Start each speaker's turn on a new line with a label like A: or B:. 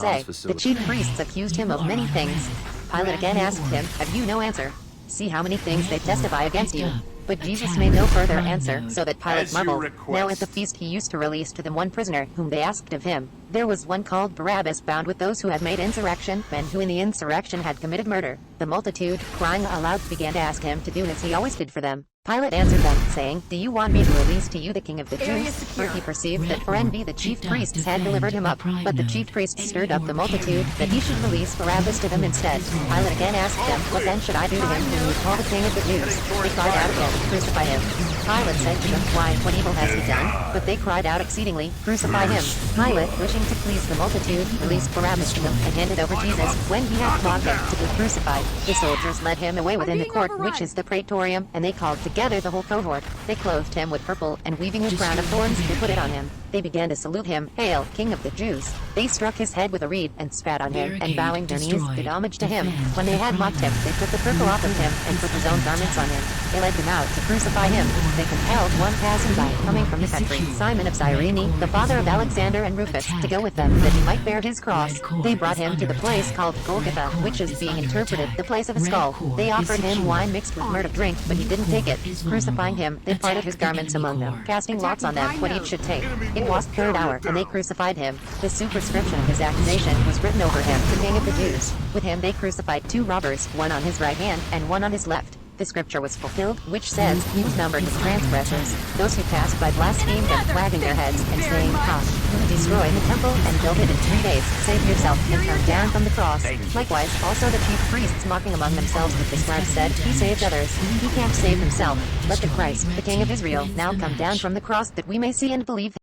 A: say, the chief priests accused him of many things. Pilate again asked him, have you no answer? See how many things they testify against you. But Jesus made no further answer, so that Pilate marveled. Now at the feast he used to release to them one prisoner, whom they asked of him. There was one called Barabbas, bound with those who had made insurrection, men who in the insurrection had committed murder. The multitude, crying aloud, began to ask him to do as he always did for them. Pilate answered them, saying, do you want me to release to you the king of the Jews? For he perceived that for envy the chief priests had delivered him up. But the chief priests stirred up the multitude, that he should release Barabbas to them instead. Pilate again asked them, what then should I do to him whom you call the king of the Jews? They cried out again, crucify him. Pilate said to them, why, what evil has he done? But they cried out exceedingly, crucify him. Pilate, wishing to please the multitude, released Barabbas to them, and handed over Jesus. When he had flogged him to be crucified, the soldiers led him away within the court, which is the praetorium, and they called together the whole cohort. They clothed him with purple, and weaving a crown of thorns, they put it on him. They began to salute him, Hail, King of the Jews. They struck his head with a reed, and spat on him, and bowing their knees, did homage to him. When they had mocked him, they took the purple off of him, and put his own garments on him. They led him out to crucify him. They compelled one passing by, coming from the country, Simon of Cyrene, the father of Alexander and Rufus, to go with them, that he might bear his cross. They brought him to the place called Golgotha, which is being interpreted, the place of a skull. They offered him wine mixed with myrrh to drink, but he didn't take it. Crucifying him, they parted his garments among them, casting lots on them what each should take. It was the third hour, and they crucified him. The superscription of his accusation was written over him, the King of the Jews. With him they crucified two robbers, one on his right hand, and one on his left. The scripture was fulfilled, which says, he was numbered with transgressors. Those who passed by blasphemed and wagging their heads, and saying, ha, destroy the temple, and build it in 3 days, save yourself, and come down from the cross. Likewise, also the chief priests mocking among themselves with the scribes said, he saved others, he can't save himself. Let the Christ, the King of Israel, now come down from the cross, that we may see and believe.